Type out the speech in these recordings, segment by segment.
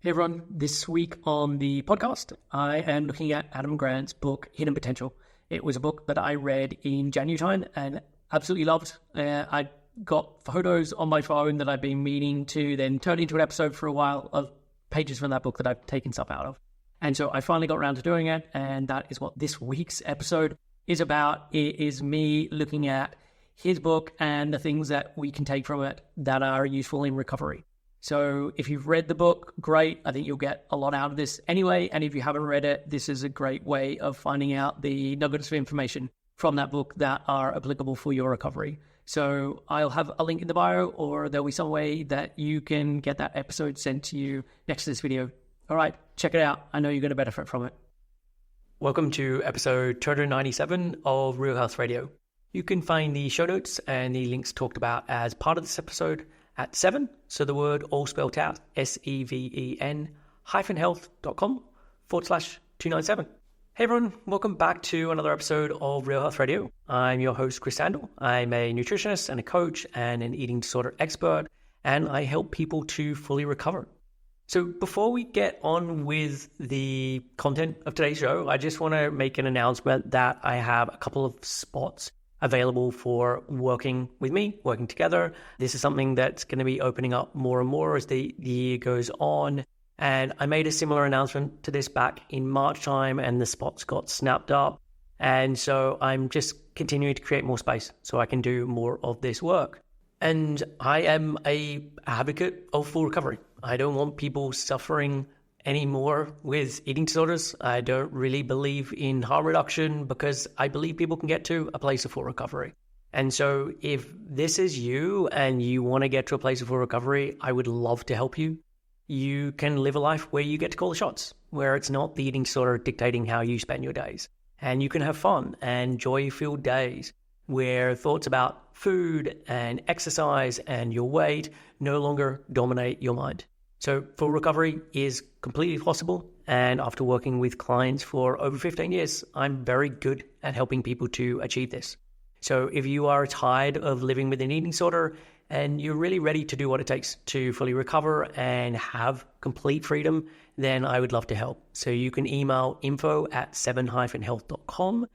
Hey everyone, this week on the podcast, I am looking at Adam Grant's book, Hidden Potential. It was a book that I read in January time and absolutely loved. I got photos on my phone that I've been meaning to then turn into an episode for a while of pages from that book that I've taken stuff out of. And so I finally got around to doing it, and that is what this week's episode is about. It is me looking at his book and the things that we can take from it that are useful in recovery. So if you've read the book, great. I think you'll get a lot out of this anyway. And if you haven't read it, this is a great way of finding out the nuggets of information from that book that are applicable for your recovery. So I'll have a link in the bio, or there'll be some way that you can get that episode sent to you next to this video. All right, check it out. I know you're going to benefit from it. Welcome to episode 297 of Real Health Radio. You can find the show notes and the links talked about as part of this episode at 7, so the word all spelled out, seven-health.com/297. Hey everyone, welcome back to another episode of Real Health Radio. I'm your host, Chris Sandel. I'm a nutritionist and a coach and an eating disorder expert, and I help people to fully recover. So before we get on with the content of today's show, I just want to make an announcement that I have a couple of spots available for working with me, working together. This is something that's going to be opening up more and more as the year goes on. And I made a similar announcement to this back in March time, and the spots got snapped up. And so I'm just continuing to create more space so I can do more of this work. And I am an advocate of full recovery. I don't want people suffering anymore with eating disorders. I don't really believe in harm reduction because I believe people can get to a place of full recovery. And so if this is you and you want to get to a place of full recovery, I would love to help you. You can live a life where you get to call the shots, where it's not the eating disorder dictating how you spend your days. And you can have fun and joy-filled days where thoughts about food and exercise and your weight no longer dominate your mind. So full recovery is completely possible, and after working with clients for over 15 years, I'm very good at helping people to achieve this. So if you are tired of living with an eating disorder and you're really ready to do what it takes to fully recover and have complete freedom, then I would love to help. So you can email info@7-health.com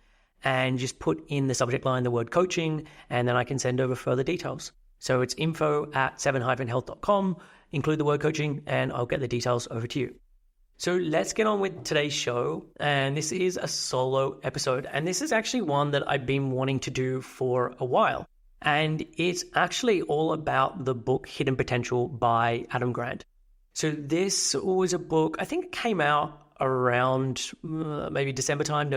and just put in the subject line the word coaching, and then I can send over further details. So it's info@7-health.com. Include the word coaching, and I'll get the details over to you. So let's get on with today's show. And this is a solo episode. And this is actually one that I've been wanting to do for a while. And it's actually all about the book Hidden Potential by Adam Grant. So this was a book, I think it came out around maybe December time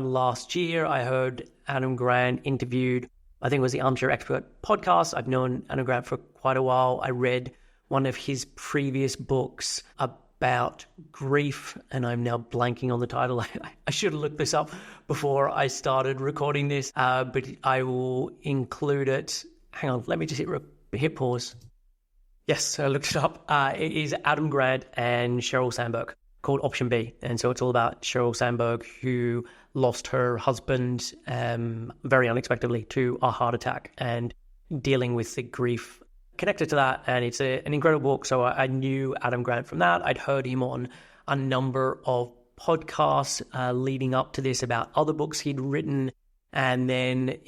last year. I heard Adam Grant interviewed, I think it was the Armchair Expert podcast. I've known Adam Grant for quite a while. I read one of his previous books about grief, and I'm now blanking on the title. I should have looked this up before I started recording this, but I will include it. Hang on, let me just hit pause. Yes, I looked it up. It is Adam Grant and Sheryl Sandberg, called Option B. And so it's all about Sheryl Sandberg, who lost her husband very unexpectedly to a heart attack, and dealing with the grief connected to that. And it's an incredible book. So I knew Adam Grant from that. I'd heard him on a number of podcasts leading up to this about other books he'd written. And then,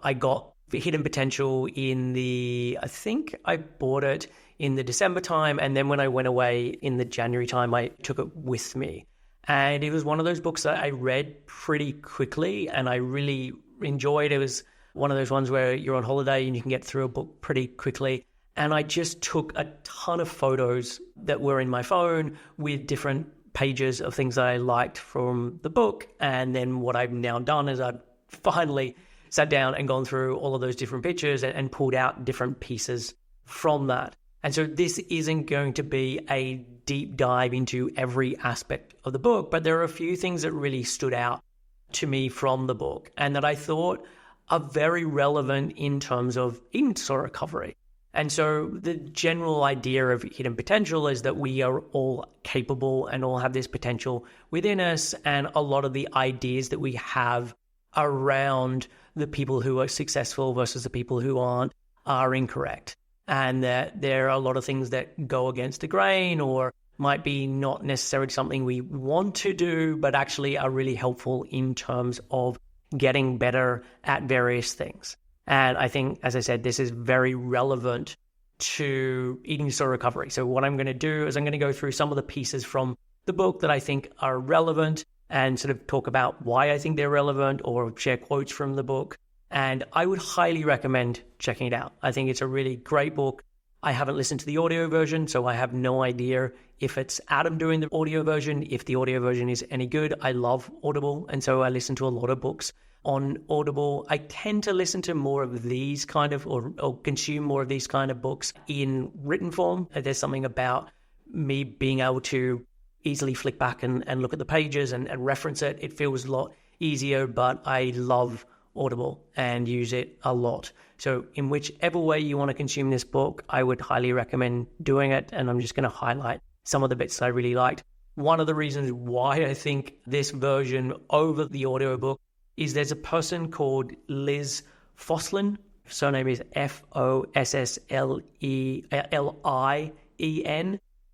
I got Hidden Potential I think I bought it in the December time. And then when I went away in the January time, I took it with me. And it was one of those books that I read pretty quickly and I really enjoyed. It was one of those ones where you're on holiday and you can get through a book pretty quickly. And I just took a ton of photos that were in my phone with different pages of things that I liked from the book. And then what I've now done is I've finally sat down and gone through all of those different pictures and pulled out different pieces from that. And so this isn't going to be a deep dive into every aspect of the book, but there are a few things that really stood out to me from the book and that I thought are very relevant in terms of eating disorder recovery. And so the general idea of hidden potential is that we are all capable and all have this potential within us. And a lot of the ideas that we have around the people who are successful versus the people who aren't are incorrect. And that there are a lot of things that go against the grain or might be not necessarily something we want to do, but actually are really helpful in terms of getting better at various things. And I think, as I said, this is very relevant to eating disorder recovery. So what I'm going to do is I'm going to go through some of the pieces from the book that I think are relevant and sort of talk about why I think they're relevant or share quotes from the book. And I would highly recommend checking it out. I think it's a really great book. I haven't listened to the audio version, so I have no idea if it's Adam doing the audio version, if the audio version is any good. I love Audible, and so I listen to a lot of books on Audible. I tend to listen to more of these kind of, or consume more of these kind of books in written form. There's something about me being able to easily flick back and look at the pages and reference it. It feels a lot easier, but I love Audible and use it a lot. So in whichever way you want to consume this book, I would highly recommend doing it. And I'm just going to highlight some of the bits that I really liked. One of the reasons why I think this version over the audiobook is there's a person called Liz Fosslien. Her surname is Fosslien.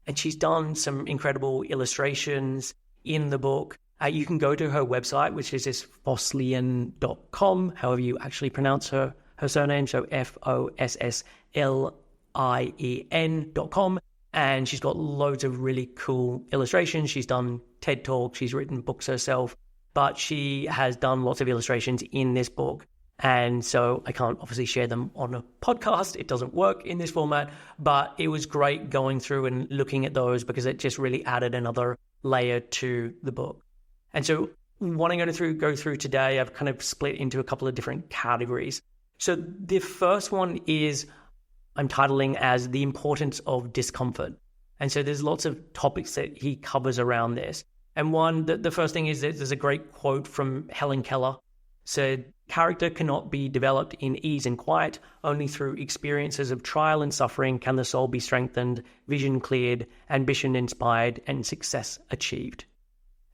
And she's done some incredible illustrations in the book. You can go to her website, which is this fosslien.com, however you actually pronounce her surname, so Fosslien.com. And she's got loads of really cool illustrations. She's done TED Talks, she's written books herself, but she has done lots of illustrations in this book. And so I can't obviously share them on a podcast. It doesn't work in this format, but it was great going through and looking at those because it just really added another layer to the book. And so what I'm going to go through today, I've kind of split into a couple of different categories. So the first one is I'm titling as The Importance of Discomfort. And so there's lots of topics that he covers around this. And one, the first thing is that there's a great quote from Helen Keller. Said, character cannot be developed in ease and quiet. Only through experiences of trial and suffering can the soul be strengthened, vision cleared, ambition inspired, and success achieved.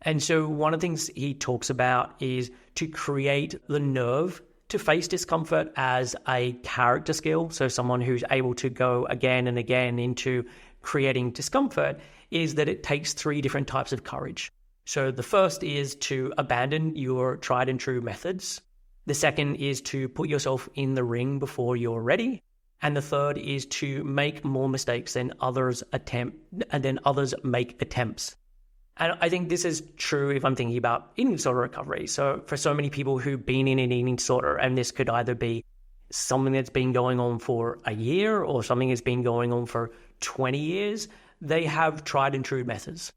And so one of the things he talks about is to create the nerve to face discomfort as a character skill. So someone who's able to go again and again into creating discomfort is that it takes 3 different types of courage. So the first is to abandon your tried and true methods. The second is to put yourself in the ring before you're ready. And the third is to make more mistakes than others make attempts. And I think this is true if I'm thinking about eating disorder recovery. So for so many people who've been in an eating disorder, and this could either be something that's been going on for a year or something that's been going on for 20 years, they have tried and true methods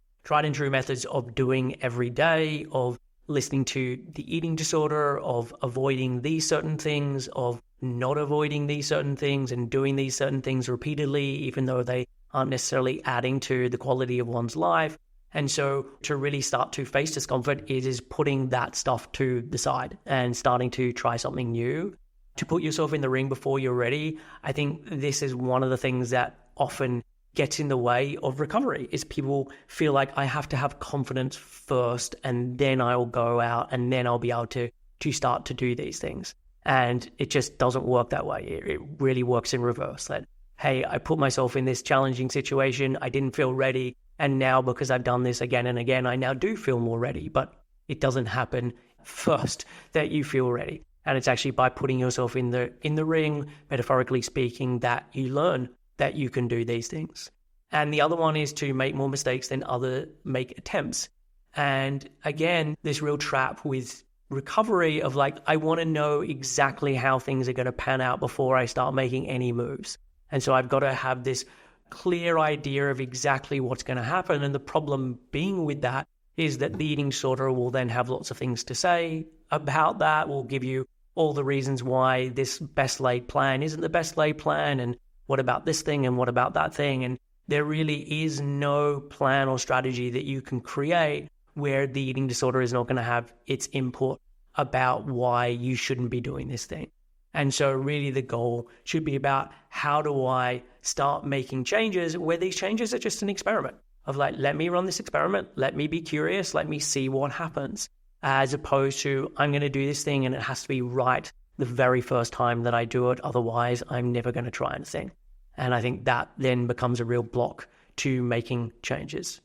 of doing every day, of listening to the eating disorder, of avoiding these certain things, of not avoiding these certain things and doing these certain things repeatedly, even though they aren't necessarily adding to the quality of one's life. And so to really start to face discomfort is putting that stuff to the side and starting to try something new, to put yourself in the ring before you're ready. I think this is one of the things that often gets in the way of recovery is people feel like I have to have confidence first and then I'll go out and then I'll be able to start to do these things. And it just doesn't work that way. It really works in reverse. That, hey, I put myself in this challenging situation. I didn't feel ready. And now because I've done this again and again, I now do feel more ready. But it doesn't happen first that you feel ready. And it's actually by putting yourself in the ring, metaphorically speaking, that you learn that you can do these things. And the other one is to make more mistakes than others make attempts. And again, this real trap with recovery of like, I want to know exactly how things are going to pan out before I start making any moves. And so I've got to have this clear idea of exactly what's going to happen. And the problem being with that is that the eating disorder will then have lots of things to say about that, will give you all the reasons why this best laid plan isn't the best laid plan, and what about this thing and what about that thing. And there really is no plan or strategy that you can create where the eating disorder is not going to have its input about why you shouldn't be doing this thing. And so really the goal should be about how do I start making changes where these changes are just an experiment of like, let me run this experiment, let me be curious, let me see what happens, as opposed to I'm going to do this thing and it has to be right the very first time that I do it. Otherwise, I'm never going to try anything. And I think that then becomes a real block to making changes.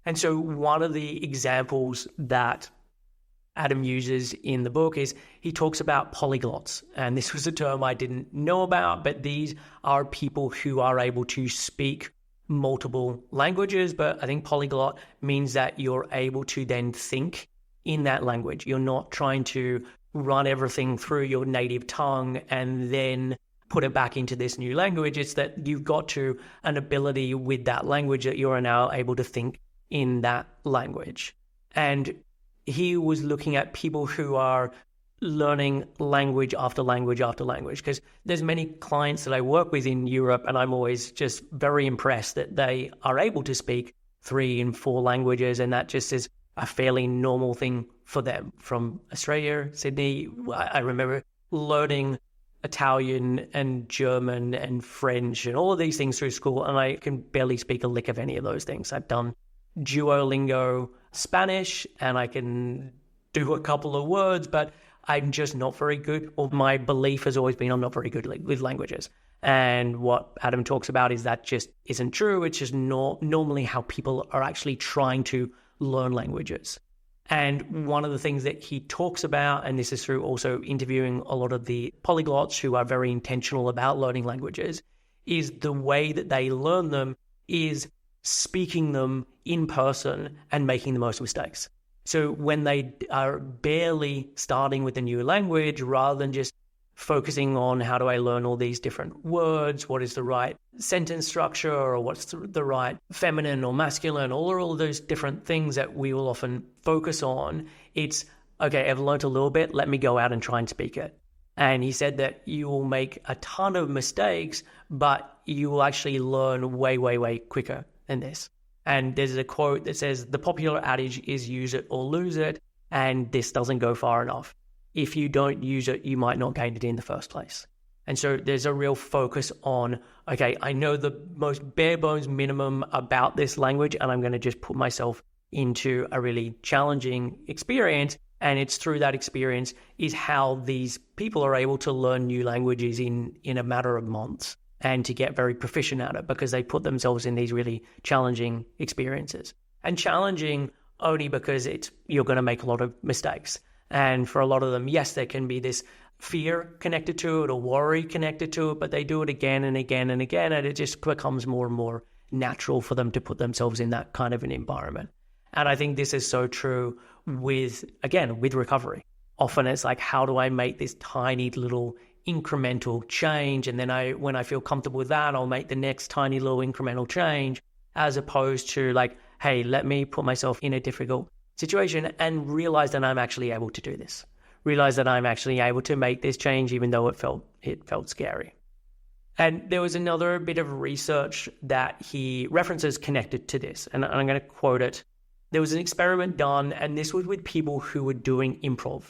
And so one of the examples that Adam uses in the book is he talks about polyglots. And this was a term I didn't know about, but these are people who are able to speak multiple languages. But I think polyglot means that you're able to then think in that language. You're not trying to run everything through your native tongue and then put it back into this new language. It's that you've got to an ability with that language that you are now able to think in that language. And he was looking at people who are learning language after language after language, because there's many clients that I work with in Europe, and I'm always just very impressed that they are able to speak 3 and 4 languages, and that just is a fairly normal thing for them. From Australia, Sydney, I remember learning Italian and German and French and all of these things through school, and I can barely speak a lick of any of those things. I've done Duolingo Spanish, and I can do a couple of words, but I'm just not very good, or my belief has always been I'm not very good with languages. And what Adam talks about is that just isn't true. It's just not normally how people are actually trying to learn languages. And one of the things that he talks about, and this is through also interviewing a lot of the polyglots who are very intentional about learning languages, is the way that they learn them is speaking them in person and making the most mistakes. So when they are barely starting with a new language, rather than just focusing on how do I learn all these different words, what is the right sentence structure, or what's the right feminine or masculine, all of those different things that we will often focus on, it's, okay, I've learned a little bit, let me go out and try and speak it. And he said that you will make a ton of mistakes, but you will actually learn way, way, way quicker than this. And there's a quote that says, the popular adage is use it or lose it, and this doesn't go far enough. If you don't use it, you might not gain it in the first place. And so there's a real focus on, okay, I know the most bare bones minimum about this language, and I'm going to just put myself into a really challenging experience. And it's through that experience is how these people are able to learn new languages in a matter of months, and to get very proficient at it because they put themselves in these really challenging experiences. And challenging only because you're going to make a lot of mistakes. And for a lot of them, yes, there can be this fear connected to it or worry connected to it, but they do it again and again and again, and it just becomes more and more natural for them to put themselves in that kind of an environment. And I think this is so true with recovery. Often it's like, how do I make this tiny little incremental change? And then when I feel comfortable with that, I'll make the next tiny little incremental change, as opposed to like, hey, let me put myself in a difficult situation and realize that I'm actually able to do this. Realize that I'm actually able to make this change, even though it felt scary. And there was another bit of research that he references connected to this, and I'm going to quote it. There was an experiment done, and this was with people who were doing improv.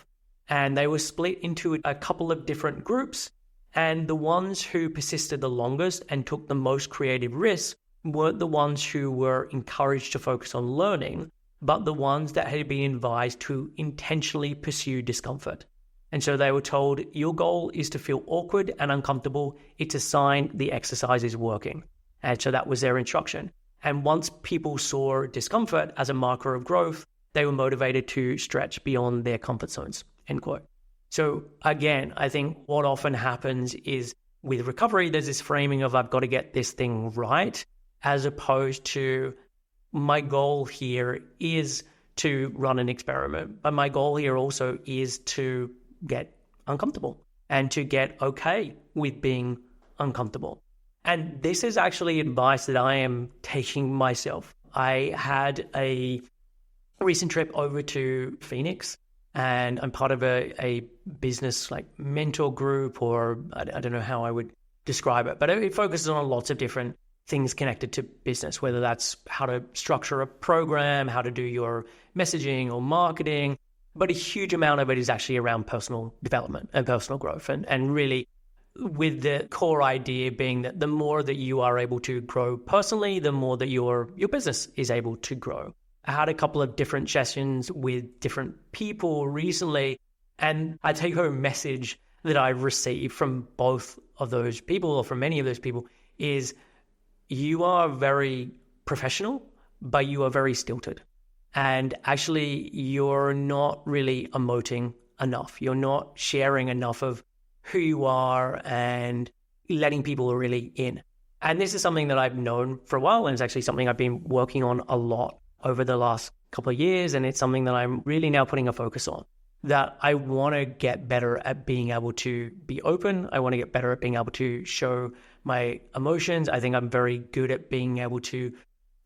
And they were split into a couple of different groups, and the ones who persisted the longest and took the most creative risks weren't the ones who were encouraged to focus on learning, but the ones that had been advised to intentionally pursue discomfort. And so they were told, your goal is to feel awkward and uncomfortable. It's a sign the exercise is working. And so that was their instruction. And once people saw discomfort as a marker of growth, they were motivated to stretch beyond their comfort zones, end quote. So again, I think what often happens is with recovery, there's this framing of I've got to get this thing right, as opposed to my goal here is to run an experiment. But my goal here also is to get uncomfortable and to get okay with being uncomfortable. And this is actually advice that I am taking myself. I had a recent trip over to Phoenix, and I'm part of a business like mentor group, or I don't know how I would describe it, but it focuses on lots of different things connected to business, whether that's how to structure a program, how to do your messaging or marketing, but a huge amount of it is actually around personal development and personal growth. And really with the core idea being that the more that you are able to grow personally, the more that your business is able to grow. I had a couple of different sessions with different people recently, and I take home message that I received from both of those people, or from many of those people, is you are very professional, but you are very stilted. And actually, you're not really emoting enough. You're not sharing enough of who you are and letting people really in. And this is something that I've known for a while, and it's actually something I've been working on a lot over the last couple of years, and it's something that I'm really now putting a focus on. That I want to get better at being able to be open. I want to get better at being able to show my emotions. I think I'm very good at being able to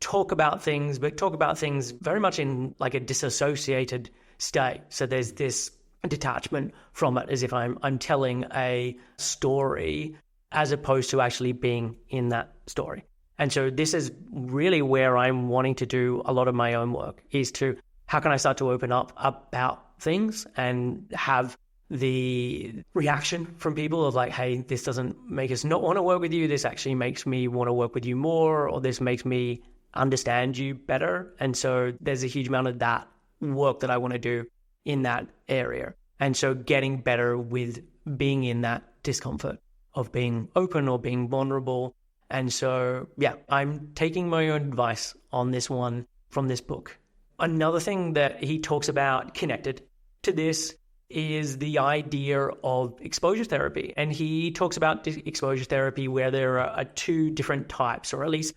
talk about things, but talk about things very much in like a disassociated state. So there's this detachment from it, as if I'm telling a story as opposed to actually being in that story. And so this is really where I'm wanting to do a lot of my own work, is to how can I start to open up about things and have the reaction from people of like, hey, this doesn't make us not want to work with you. This actually makes me want to work with you more, or this makes me understand you better. And so there's a huge amount of that work that I want to do in that area. And so getting better with being in that discomfort of being open or being vulnerable. And so, yeah, I'm taking my own advice on this one from this book. Another thing that he talks about connected to this is the idea of exposure therapy. And he talks about exposure therapy where there are two different types, or at least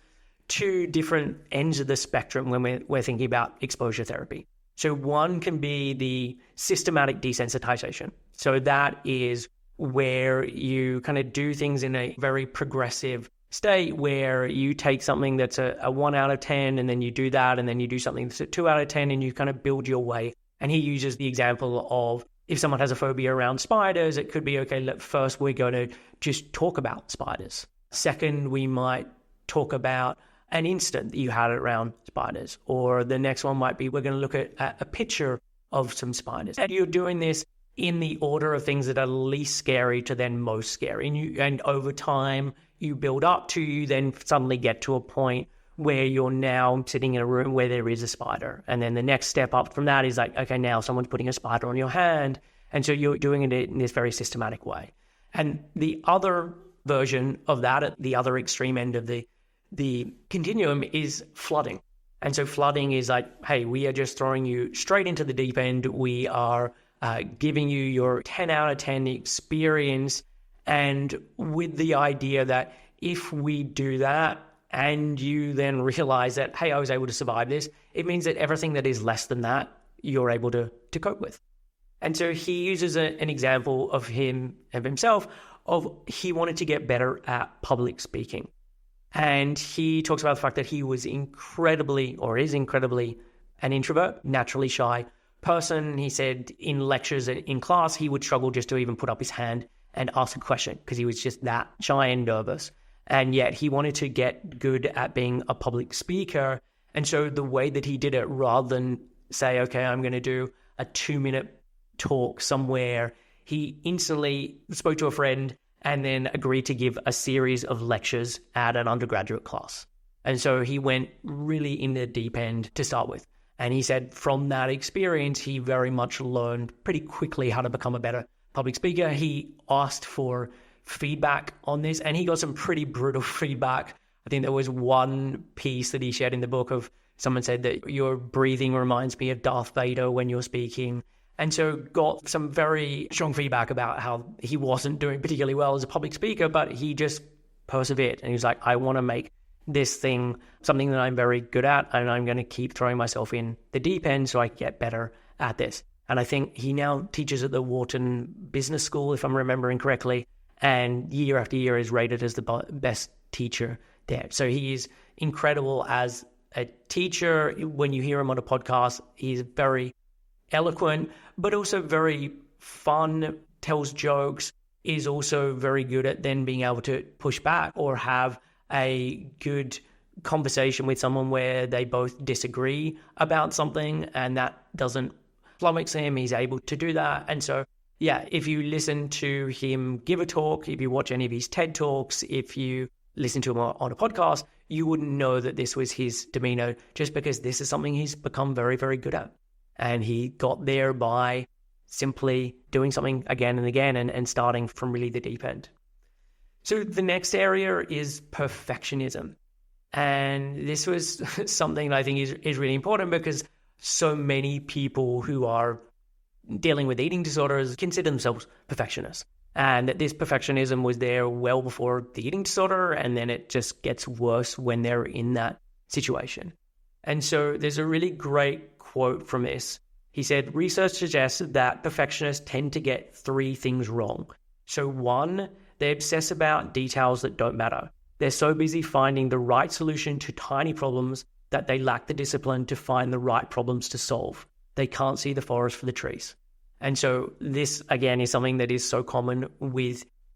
two different ends of the spectrum when we're thinking about exposure therapy. So one can be the systematic desensitization. So that is where you kind of do things in a very progressive state, where you take something that's a 1 out of 10 and then you do that, and then you do something that's a 2 out of 10 and you kind of build your way. And he uses the example of if someone has a phobia around spiders, it could be, okay, first we're going to just talk about spiders. Second, we might talk about an incident that you had around spiders. Or the next one might be, we're going to look at a picture of some spiders. And you're doing this in the order of things that are least scary to then most scary. And over time, you build up to, you then suddenly get to a point where you're now sitting in a room where there is a spider. And then the next step up from that is like, okay, now someone's putting a spider on your hand. And so you're doing it in this very systematic way. And the other version of that, at the other extreme end of the continuum, is flooding. And so flooding is like, hey, we are just throwing you straight into the deep end. We are giving you your 10 out of 10 experience. And with the idea that if we do that and you then realize that, hey, I was able to survive this, it means that everything that is less than that, you're able to cope with. And so he uses an example of himself of he wanted to get better at public speaking. And he talks about the fact that he was incredibly an introvert, naturally shy person. He said in lectures in class, he would struggle just to even put up his hand and ask a question because he was just that shy and nervous. And yet he wanted to get good at being a public speaker. And so the way that he did it, rather than say, okay, I'm going to do a 2-minute talk somewhere, he instantly spoke to a friend and then agreed to give a series of lectures at an undergraduate class. And so he went really in the deep end to start with. And he said from that experience, he very much learned pretty quickly how to become a better public speaker. He asked for feedback on this, and he got some pretty brutal feedback. I think there was one piece that he shared in the book of someone said that your breathing reminds me of Darth Vader when you're speaking. And so got some very strong feedback about how he wasn't doing particularly well as a public speaker, but he just persevered. And he was like, I want to make this thing something that I'm very good at, and I'm going to keep throwing myself in the deep end so I can get better at this. And I think he now teaches at the Wharton Business School, if I'm remembering correctly, and year after year is rated as the best teacher there. So he is incredible as a teacher. When you hear him on a podcast, he's very eloquent, but also very fun, tells jokes, is also very good at then being able to push back or have a good conversation with someone where they both disagree about something, and that doesn't flummox him. He's able to do that. And so, yeah, if you listen to him give a talk, if you watch any of his TED Talks, if you listen to him on a podcast, you wouldn't know that this was his demeanor, just because this is something he's become very, very good at. And he got there by simply doing something again and again and starting from really the deep end. So the next area is perfectionism. And this was something that I think is really important because so many people who are dealing with eating disorders consider themselves perfectionists. And that this perfectionism was there well before the eating disorder, and then it just gets worse when they're in that situation. And so there's a really great quote from this. He said, research suggests that perfectionists tend to get 3 things wrong. So 1, they obsess about details that don't matter. They're so busy finding the right solution to tiny problems that they lack the discipline to find the right problems to solve. They can't see the forest for the trees. And so this, again, is something that is so common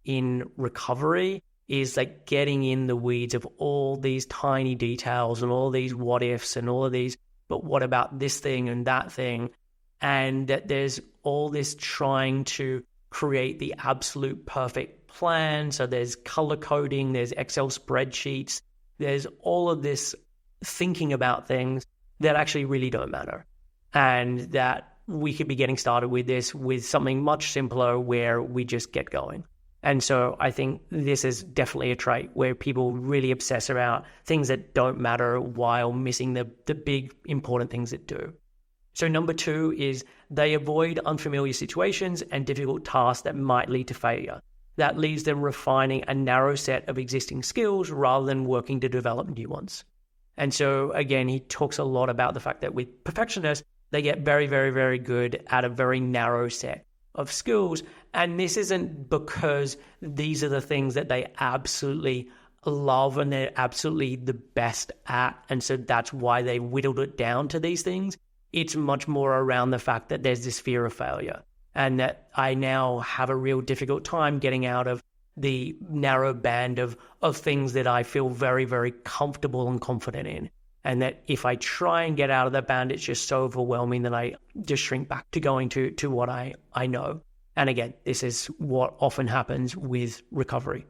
in recovery, is like getting in the weeds of all these tiny details and all these what ifs and all of these, but what about this thing and that thing? And that there's all this trying to create the absolute perfect plan. So there's color coding, there's Excel spreadsheets, there's all of this thinking about things that actually really don't matter. And that we could be getting started with this with something much simpler where we just get going. And so I think this is definitely a trait where people really obsess about things that don't matter while missing the big important things that do. So number 2 is they avoid unfamiliar situations and difficult tasks that might lead to failure. That leaves them refining a narrow set of existing skills rather than working to develop new ones. And so again, he talks a lot about the fact that with perfectionists, they get very, very, very good at a very narrow set of skills. And this isn't because these are the things that they absolutely love and they're absolutely the best at. And so that's why they whittled it down to these things. It's much more around the fact that there's this fear of failure and that I now have a real difficult time getting out of the narrow band of things that I feel very, very comfortable and confident in. And that if I try and get out of that band, it's just so overwhelming that I just shrink back to going to what I know. And again, this is what often happens with recovery.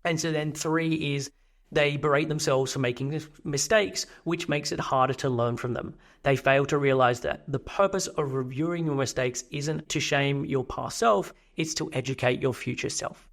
And so then 3 is they berate themselves for making mistakes, which makes it harder to learn from them. They fail to realize that the purpose of reviewing your mistakes isn't to shame your past self, it's to educate your future self.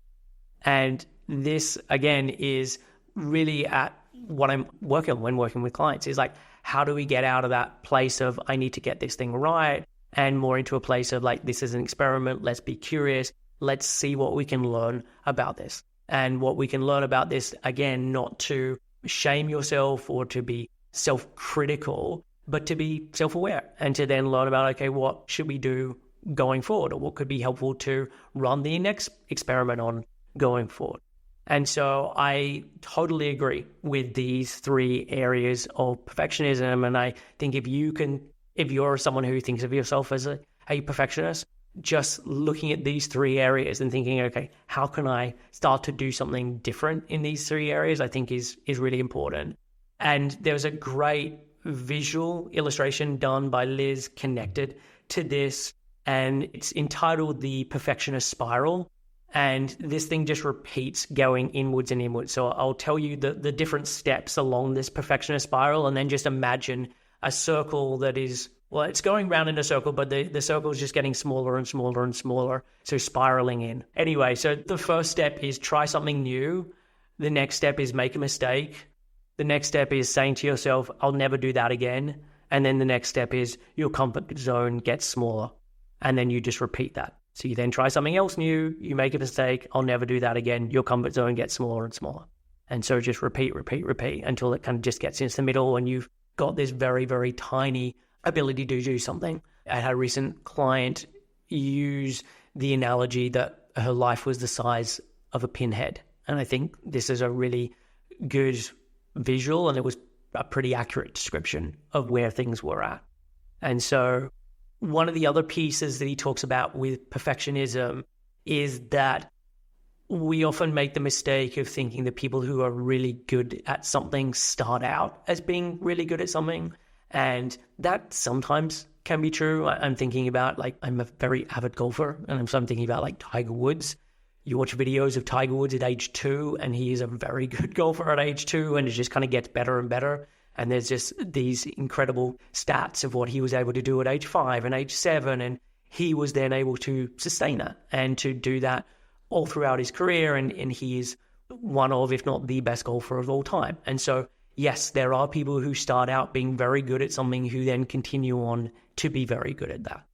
And this, again, is really at what I'm working on when working with clients is like, how do we get out of that place of I need to get this thing right and more into a place of like, this is an experiment. Let's be curious. Let's see what we can learn about this. And what we can learn about this, again, not to shame yourself or to be self-critical, but to be self-aware and to then learn about, okay, what should we do going forward or what could be helpful to run the next experiment on going forward. And so I totally agree with these 3 areas of perfectionism. And I think if you're someone who thinks of yourself as a perfectionist, just looking at these 3 areas and thinking, okay, how can I start to do something different in these 3 areas, I think is really important. And there's a great visual illustration done by Liz connected to this, and it's entitled The Perfectionist Spiral. And this thing just repeats going inwards and inwards. So I'll tell you the different steps along this perfectionist spiral, and then just imagine a circle that is, well, it's going round in a circle, but the circle is just getting smaller and smaller and smaller. So spiraling in. Anyway, so the first step is try something new. The next step is make a mistake. The next step is saying to yourself, I'll never do that again. And then the next step is your comfort zone gets smaller. And then you just repeat that. So you then try something else new, you make a mistake, I'll never do that again, your comfort zone gets smaller and smaller. And so just repeat until it kind of just gets into the middle and you've got this very, very tiny ability to do something. I had a recent client use the analogy that her life was the size of a pinhead. And I think this is a really good visual and it was a pretty accurate description of where things were at. And so one of the other pieces that he talks about with perfectionism is that we often make the mistake of thinking that people who are really good at something start out as being really good at something. And that sometimes can be true. I'm thinking about, like, I'm a very avid golfer, and so I'm thinking about like Tiger Woods. You watch videos of Tiger Woods at age 2, and he is a very good golfer at age 2, and it just kind of gets better and better. And there's just these incredible stats of what he was able to do at age 5 and age 7. And he was then able to sustain that and to do that all throughout his career. And he is one of, if not the best golfer of all time. And so yes, there are people who start out being very good at something who then continue on to be very good at that.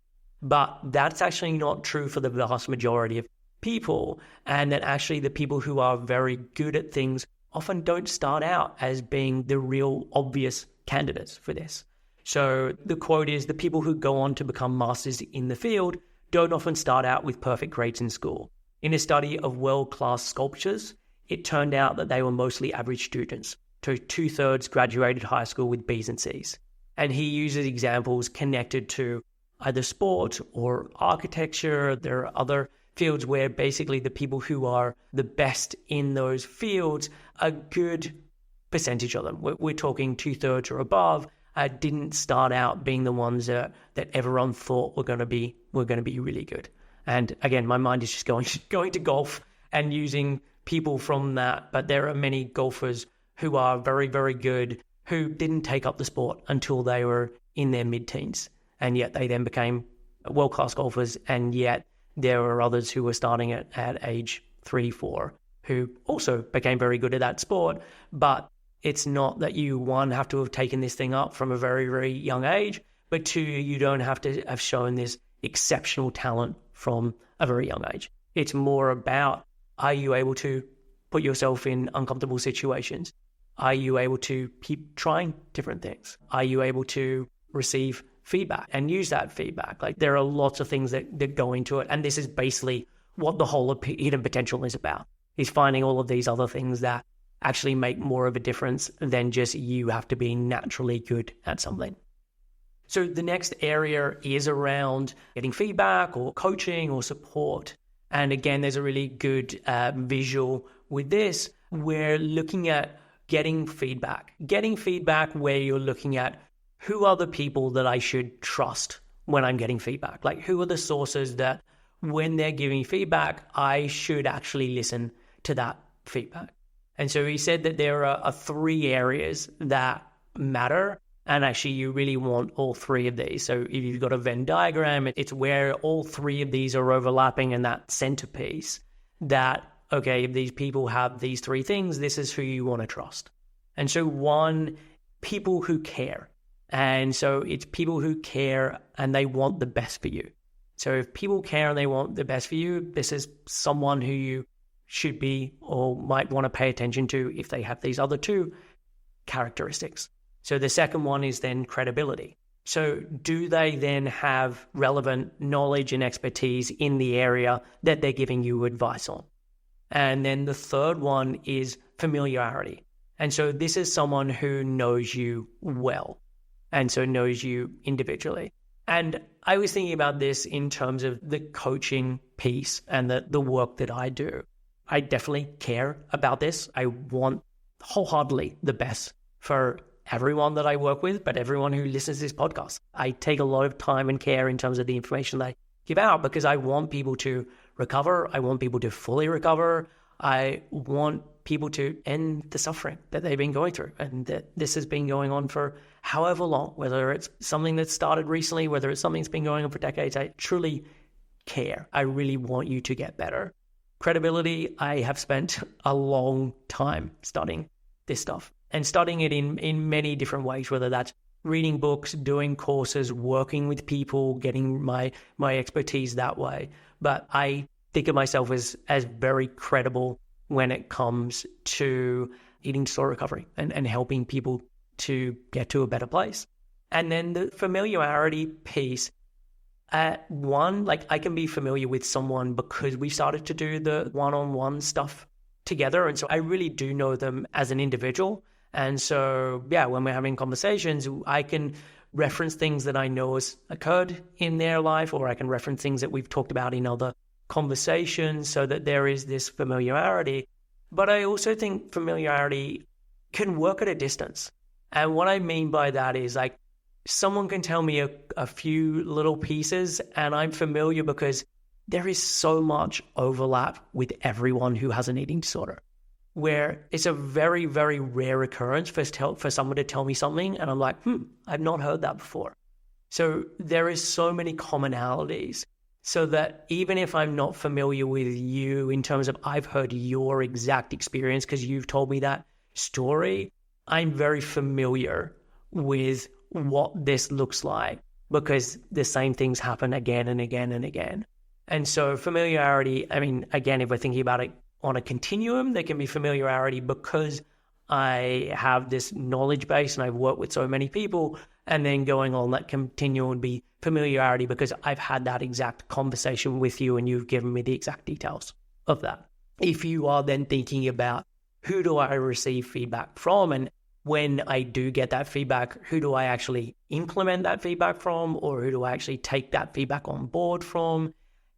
But that's actually not true for the vast majority of people. And that actually the people who are very good at things often don't start out as being the real obvious candidates for this. So the quote is, the people who go on to become masters in the field don't often start out with perfect grades in school. In a study of world-class sculptures, it turned out that they were mostly average students. So 2/3 graduated high school with B's and C's. And he uses examples connected to either sport or architecture. There are other fields where basically the people who are the best in those fields, a good percentage of them, we're talking 2/3 or above, didn't start out being the ones that everyone thought were going to be really good. And again, my mind is just going to golf and using people from that. But there are many golfers who are very, very good who didn't take up the sport until they were in their mid-teens. And yet they then became world-class golfers. And yet there are others who were starting at age 3, 4, who also became very good at that sport. But it's not that you, one, have to have taken this thing up from a very, very young age, but two, you don't have to have shown this exceptional talent from a very young age. It's more about, are you able to put yourself in uncomfortable situations? Are you able to keep trying different things? Are you able to receive feedback and use that feedback? Like, there are lots of things that go into it. And this is basically what the whole of hidden potential is about, is finding all of these other things that actually make more of a difference than just you have to be naturally good at something. So the next area is around getting feedback or coaching or support. And again, there's a really good visual with this. We're looking at getting feedback where you're looking at, who are the people that I should trust when I'm getting feedback? Like, who are the sources that when they're giving feedback, I should actually listen to that feedback? And so he said that there are 3 areas that matter. And actually, you really want all 3 of these. So if you've got a Venn diagram, it's where all 3 of these are overlapping in that centerpiece, that, okay, if these people have these 3 things, this is who you want to trust. And so 1, people who care. And so it's people who care and they want the best for you. So if people care and they want the best for you, this is someone who you should be or might want to pay attention to if they have these other 2 characteristics. So the second one is then credibility. So do they then have relevant knowledge and expertise in the area that they're giving you advice on? And then the third one is familiarity. And so this is someone who knows you well, and so knows you individually. And I was thinking about this in terms of the coaching piece and the work that I do. I definitely care about this. I want wholeheartedly the best for everyone that I work with, but everyone who listens to this podcast. I take a lot of time and care in terms of the information that I give out, because I want people to recover. I want people to fully recover. I want people to end the suffering that they've been going through, and that this has been going on for however long, whether it's something that started recently, whether it's something that's been going on for decades. I truly care. I really want you to get better. Credibility, I have spent a long time studying this stuff, and studying it in many different ways, whether that's reading books, doing courses, working with people, getting my expertise that way. But I think of myself as very credible when it comes to eating disorder recovery and helping people to get to a better place. And then the familiarity piece, one, like, I can be familiar with someone because we started to do the one-on-one stuff together. And so I really do know them as an individual. And so, yeah, when we're having conversations, I can reference things that I know has occurred in their life, or I can reference things that we've talked about in other conversations, so that there is this familiarity. But I also think familiarity can work at a distance. And what I mean by that is, like, someone can tell me a few little pieces and I'm familiar because there is so much overlap with everyone who has an eating disorder, where it's a very, very rare occurrence for someone to tell me something and I'm like, I've not heard that before. So there is so many commonalities, so that even if I'm not familiar with you in terms of I've heard your exact experience because you've told me that story, I'm very familiar with what this looks like because the same things happen again and again and again. And so familiarity, I mean, again, if we're thinking about it on a continuum, there can be familiarity because I have this knowledge base and I've worked with so many people, and then going on that continuum would be familiarity because I've had that exact conversation with you and you've given me the exact details of that. If you are then thinking about who do I receive feedback from, and when I do get that feedback, who do I actually implement that feedback from, or who do I actually take that feedback on board from,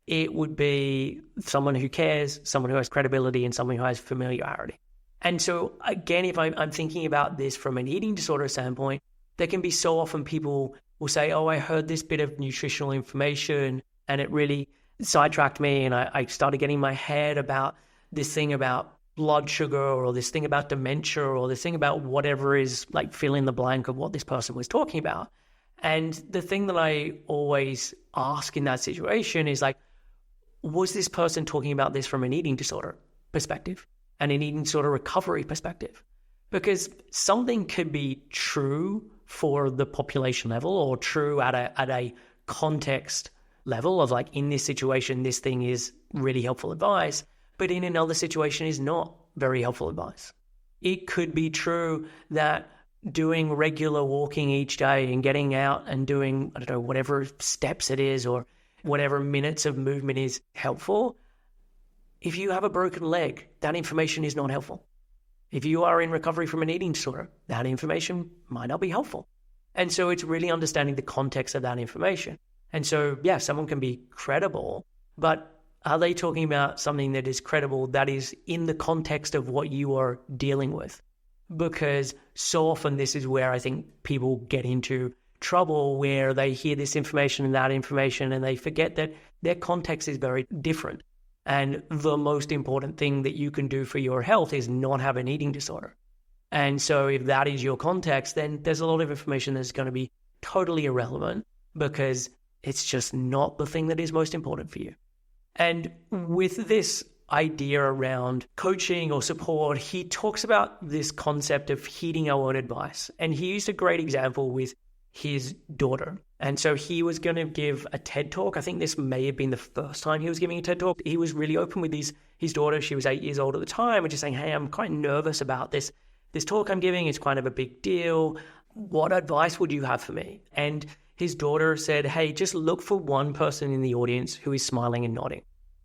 it would be someone who cares, someone who has credibility, and someone who has familiarity. And so again, if I'm thinking about this from an eating disorder standpoint, there can be so often people will say, oh, I heard this bit of nutritional information and it really sidetracked me, and I started getting my head about this thing about blood sugar or this thing about dementia or this thing about whatever is, like, fill in the blank of what this person was talking about. And the thing that I always ask in that situation is, like, was this person talking about this from an eating disorder perspective and an eating disorder recovery perspective? Because something could be true for the population level or true at a context level of, like, in this situation, this thing is really helpful advice, but in another situation is not very helpful advice. It could be true that doing regular walking each day and getting out and doing, I don't know, whatever steps it is or whatever minutes of movement is helpful. If you have a broken leg, that information is not helpful. If you are in recovery from an eating disorder, that information might not be helpful. And so it's really understanding the context of that information. And so, yeah, someone can be credible, but are they talking about something that is credible that is in the context of what you are dealing with? Because so often this is where I think people get into trouble, where they hear this information and that information and they forget that their context is very different. And the most important thing that you can do for your health is not have an eating disorder. And so if that is your context, then there's a lot of information that's going to be totally irrelevant because it's just not the thing that is most important for you. And with this idea around coaching or support, he talks about this concept of heeding our own advice. And he used a great example with his daughter. And so he was going to give a TED talk. I think this may have been the first time he was giving a TED talk. He was really open with his daughter. She was 8 years old at the time, and just saying, hey, I'm quite nervous about this talk I'm giving. It's kind of a big deal. What advice would you have for me? And his daughter said, hey, just look for one person in the audience who is smiling and nodding.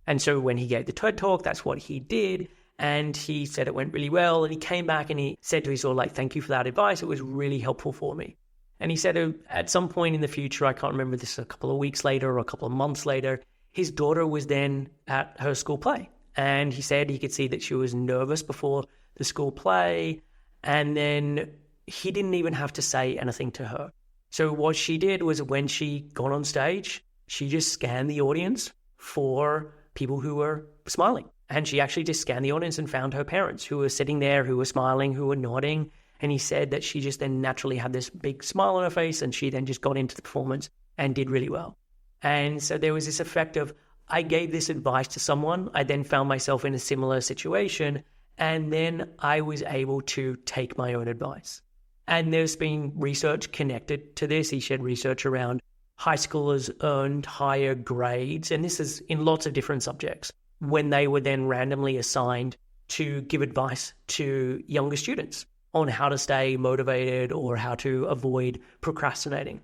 And so when he gave the TED talk, that's what he did. And he said it went really well. And he came back and he said to his daughter, like, thank you for that advice. It was really helpful for me. And he said at some point in the future, I can't remember this, a couple of weeks later or a couple of months later, his daughter was then at her school play. And he said he could see that she was nervous before the school play. And then he didn't even have to say anything to her. So what she did was, when she got on stage, she just scanned the audience for people who were smiling. And she actually just scanned the audience and found her parents who were sitting there, who were smiling, who were nodding. And he said that she just then naturally had this big smile on her face, and she then just got into the performance and did really well. And so there was this effect of, I gave this advice to someone, I then found myself in a similar situation, and then I was able to take my own advice. And there's been research connected to this. He shared research around high schoolers earned higher grades, and this is in lots of different subjects, when they were then randomly assigned to give advice to younger students on how to stay motivated or how to avoid procrastinating.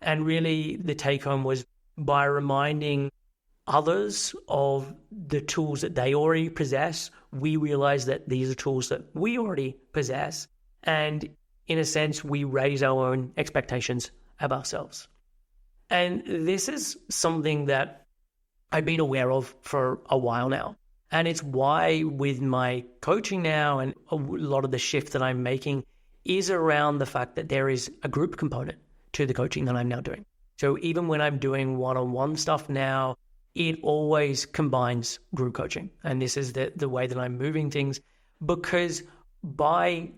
And really the take home was, by reminding others of the tools that they already possess, we realize that these are tools that we already possess. And in a sense, we raise our own expectations of ourselves. And this is something that I've been aware of for a while now. And it's why with my coaching now, and a lot of the shift that I'm making is around the fact that there is a group component to the coaching that I'm now doing. So even when I'm doing one-on-one stuff now, it always combines group coaching. And this is the way that I'm moving things, because by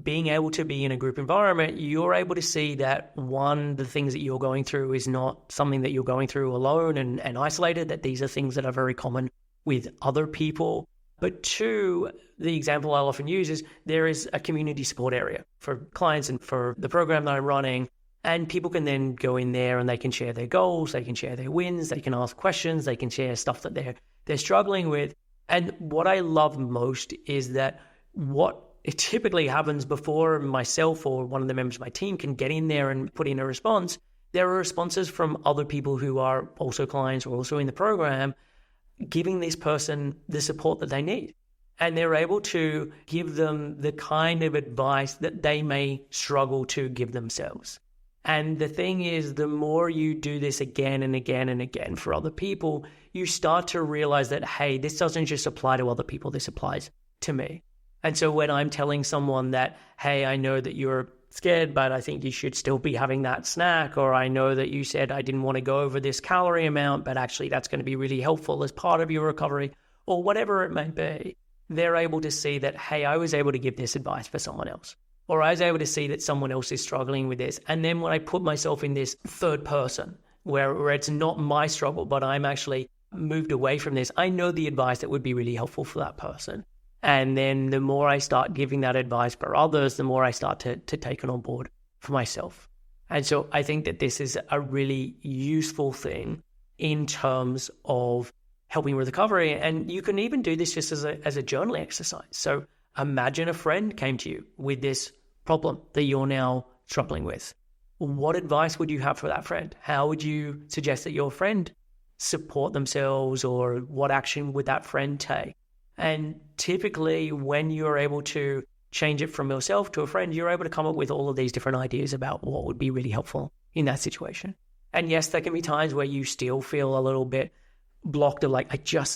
being able to be in a group environment, you're able to see that, one, the things that you're going through is not something that you're going through alone and isolated, that these are things that are very common with other people. But two, the example I'll often use is there is a community support area for clients and for the program that I'm running. And people can then go in there and they can share their goals, they can share their wins, they can ask questions, they can share stuff that they're struggling with. And what I love most is that what it typically happens before myself or one of the members of my team can get in there and put in a response, there are responses from other people who are also clients or also in the program, giving this person the support that they need. And they're able to give them the kind of advice that they may struggle to give themselves. And the thing is, the more you do this again and again and again for other people, you start to realize that, hey, this doesn't just apply to other people, this applies to me. And so when I'm telling someone that, hey, I know that you're scared, but I think you should still be having that snack, or I know that you said I didn't want to go over this calorie amount, but actually that's going to be really helpful as part of your recovery, or whatever it may be, they're able to see that, hey, I was able to give this advice for someone else, or I was able to see that someone else is struggling with this. And then when I put myself in this third person, where it's not my struggle, but I'm actually moved away from this, I know the advice that would be really helpful for that person. And then the more I start giving that advice for others, the more I start to take it on board for myself. And so I think that this is a really useful thing in terms of helping with recovery. And you can even do this just as a journaling exercise. So imagine a friend came to you with this problem that you're now struggling with. What advice would you have for that friend? How would you suggest that your friend support themselves, or what action would that friend take? And typically when you're able to change it from yourself to a friend, you're able to come up with all of these different ideas about what would be really helpful in that situation. And yes, there can be times where you still feel a little bit blocked of like,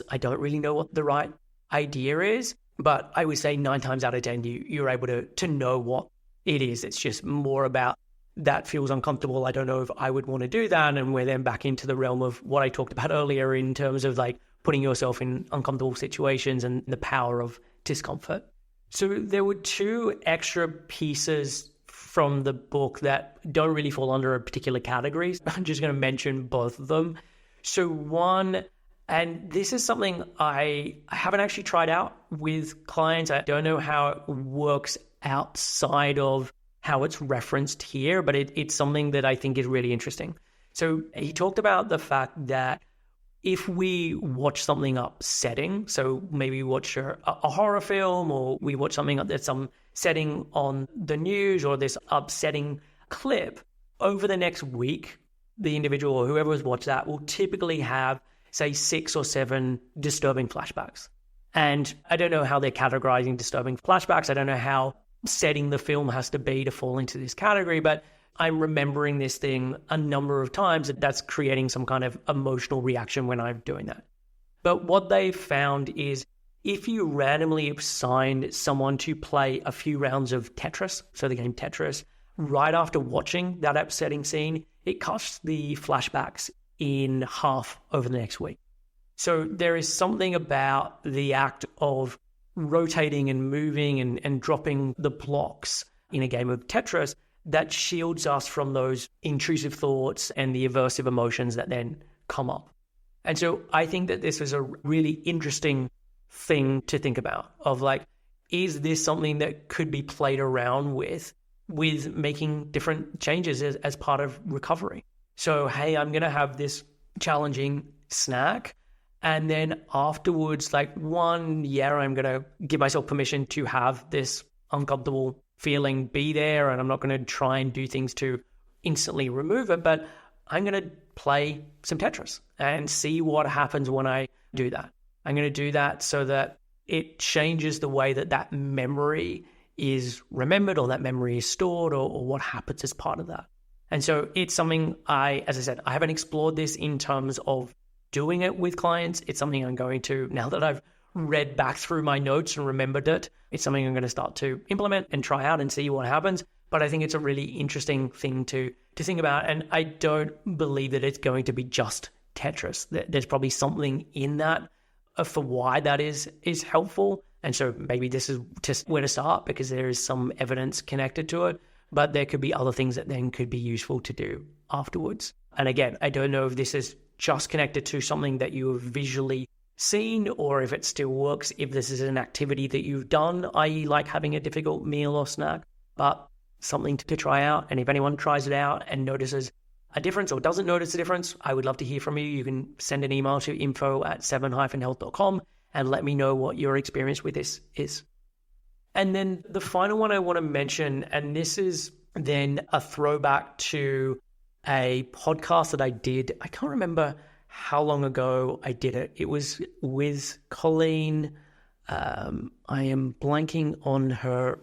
I don't really know what the right idea is. But I would say 9 times out of 10, you're able to know what it is. It's just more about that feels uncomfortable. I don't know if I would want to do that. And we're then back into the realm of what I talked about earlier in terms of like putting yourself in uncomfortable situations and the power of discomfort. So there were 2 extra pieces from the book that don't really fall under a particular category. I'm just going to mention both of them. So one, and this is something I haven't actually tried out with clients. I don't know how it works outside of how it's referenced here, but it's something that I think is really interesting. So he talked about the fact that if we watch something upsetting, so maybe we watch a horror film, or we watch something that's some setting on the news, or this upsetting clip, over the next week, the individual or whoever has watched that will typically have, say, 6 or 7 disturbing flashbacks. And I don't know how they're categorizing disturbing flashbacks. I don't know how setting the film has to be to fall into this category, but I'm remembering this thing a number of times. That's creating some kind of emotional reaction when I'm doing that. But what they found is if you randomly assigned someone to play a few rounds of Tetris, so the game Tetris, right after watching that upsetting scene, it cuts the flashbacks in half over the next week. So there is something about the act of rotating and moving and dropping the blocks in a game of Tetris that shields us from those intrusive thoughts and the aversive emotions that then come up. And so I think that this is a really interesting thing to think about of like, is this something that could be played around with making different changes as part of recovery? So, hey, I'm going to have this challenging snack. And then afterwards, like I'm going to give myself permission to have this uncomfortable feeling be there. And I'm not going to try and do things to instantly remove it, but I'm going to play some Tetris and see what happens when I do that. I'm going to do that so that it changes the way that memory is remembered, or that memory is stored, or what happens as part of that. And so it's something as I said, I haven't explored this in terms of doing it with clients. It's something I'm going to, now that I've read back through my notes and remembered it, it's something I'm going to start to implement and try out and see what happens. But I think it's a really interesting thing to think about. And I don't believe that it's going to be just Tetris. There's probably something in that for why that is helpful. And so maybe this is just where to start, because there is some evidence connected to it, but there could be other things that then could be useful to do afterwards. And again, I don't know if this is just connected to something that you have visually seen, or if it still works, if this is an activity that you've done, i.e. like having a difficult meal or snack, but something to try out. And if anyone tries it out and notices a difference or doesn't notice a difference, I would love to hear from you. You can send an email to info@7-health.com and let me know what your experience with this is. And then the final one I want to mention, and this is then a throwback to a podcast that I did. I can't remember how long ago I did it. It was with Colleen. I am blanking on her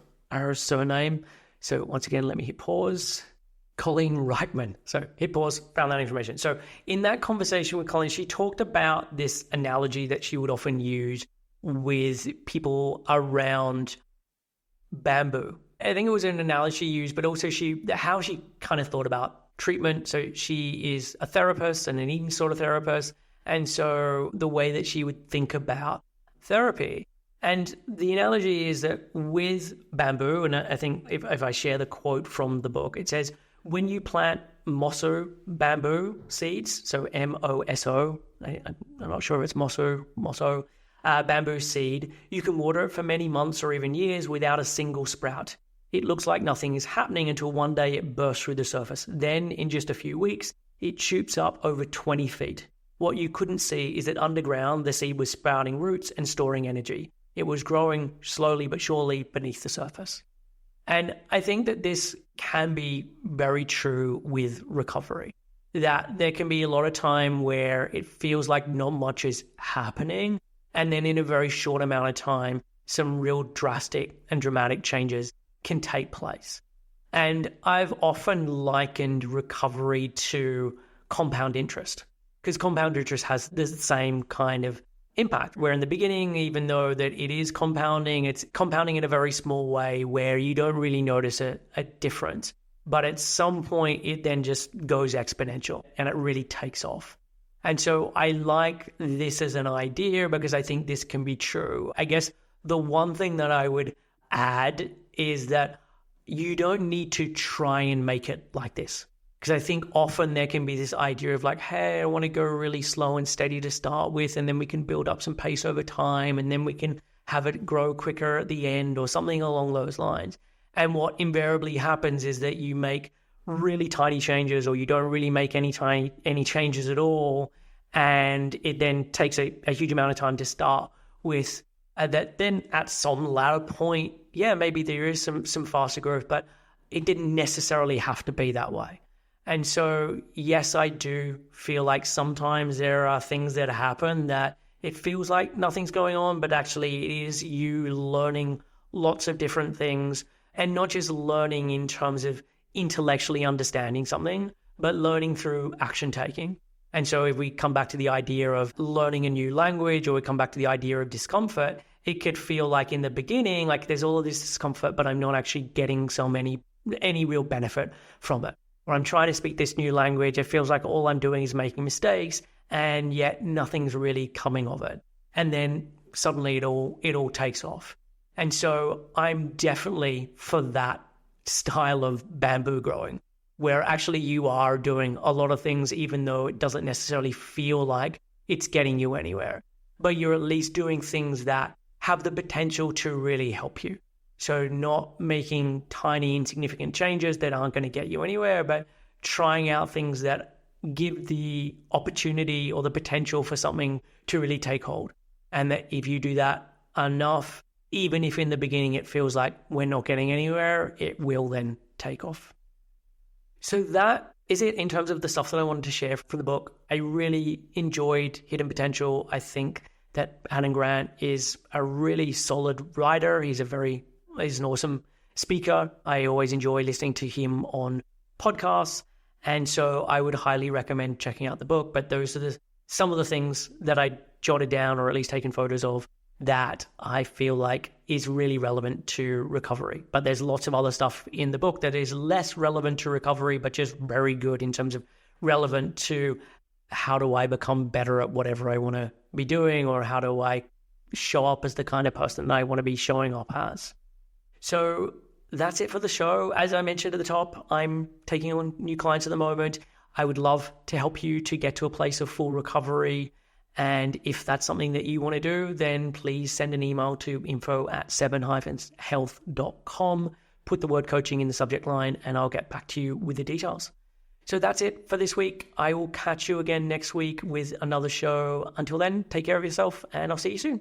surname. So once again, let me hit pause. Colleen Reitman. So hit pause, found that information. So in that conversation with Colleen, she talked about this analogy that she would often use with people around bamboo. I think it was an analogy she used, but also how she kind of thought about treatment. So she is a therapist and an eating sort of therapist. And so the way that she would think about therapy. And the analogy is that with bamboo, and I think if I share the quote from the book, it says, when you plant moso bamboo seeds, so M-O-S-O, I'm not sure if it's moso bamboo seed, you can water it for many months or even years without a single sprout. It looks like nothing is happening until one day it bursts through the surface. Then, in just a few weeks, it shoots up over 20 feet. What you couldn't see is that underground, the seed was sprouting roots and storing energy. It was growing slowly but surely beneath the surface. And I think that this can be very true with recovery. That there can be a lot of time where it feels like not much is happening, and then in a very short amount of time, some real drastic and dramatic changes can take place. And I've often likened recovery to compound interest, because compound interest has the same kind of impact, where in the beginning, even though that it is compounding, it's compounding in a very small way where you don't really notice a difference. But at some point, it then just goes exponential and it really takes off. And so I like this as an idea because I think this can be true. I guess the one thing that I would add is that you don't need to try and make it like this. Because I think often there can be this idea of like, hey, I want to go really slow and steady to start with, and then we can build up some pace over time, and then we can have it grow quicker at the end or something along those lines. And what invariably happens is that you make really tiny changes, or you don't really make any changes at all, and it then takes a huge amount of time to start with. That then at some latter point, yeah, maybe there is some faster growth, but it didn't necessarily have to be that way. And so, yes, I do feel like sometimes there are things that happen that it feels like nothing's going on, but actually it is you learning lots of different things, and not just learning in terms of intellectually understanding something, but learning through action taking. And so if we come back to the idea of learning a new language, or we come back to the idea of discomfort, it could feel like in the beginning, like there's all of this discomfort, but I'm not actually getting any real benefit from it. Or I'm trying to speak this new language, it feels like all I'm doing is making mistakes, and yet nothing's really coming of it. And then suddenly it all takes off. And so I'm definitely for that style of bamboo growing, where actually you are doing a lot of things, even though it doesn't necessarily feel like it's getting you anywhere. But you're at least doing things that have the potential to really help you. So not making tiny, insignificant changes that aren't going to get you anywhere, but trying out things that give the opportunity or the potential for something to really take hold. And that if you do that enough, even if in the beginning it feels like we're not getting anywhere, it will then take off. So that is it in terms of the stuff that I wanted to share from the book. I really enjoyed Hidden Potential. I think that Adam Grant is a really solid writer. He's an awesome speaker. I always enjoy listening to him on podcasts. And so I would highly recommend checking out the book. But those are some of the things that I jotted down, or at least taken photos of, that I feel like is really relevant to recovery. But there's lots of other stuff in the book that is less relevant to recovery, but just very good in terms of relevant to how do I become better at whatever I want to be doing, or how do I show up as the kind of person that I want to be showing up as. So that's it for the show. As I mentioned at the top, I'm taking on new clients at the moment. I would love to help you to get to a place of full recovery. And if that's something that you want to do, then please send an email to info@7-health.com. Put the word coaching in the subject line and I'll get back to you with the details. So that's it for this week. I will catch you again next week with another show. Until then, take care of yourself and I'll see you soon.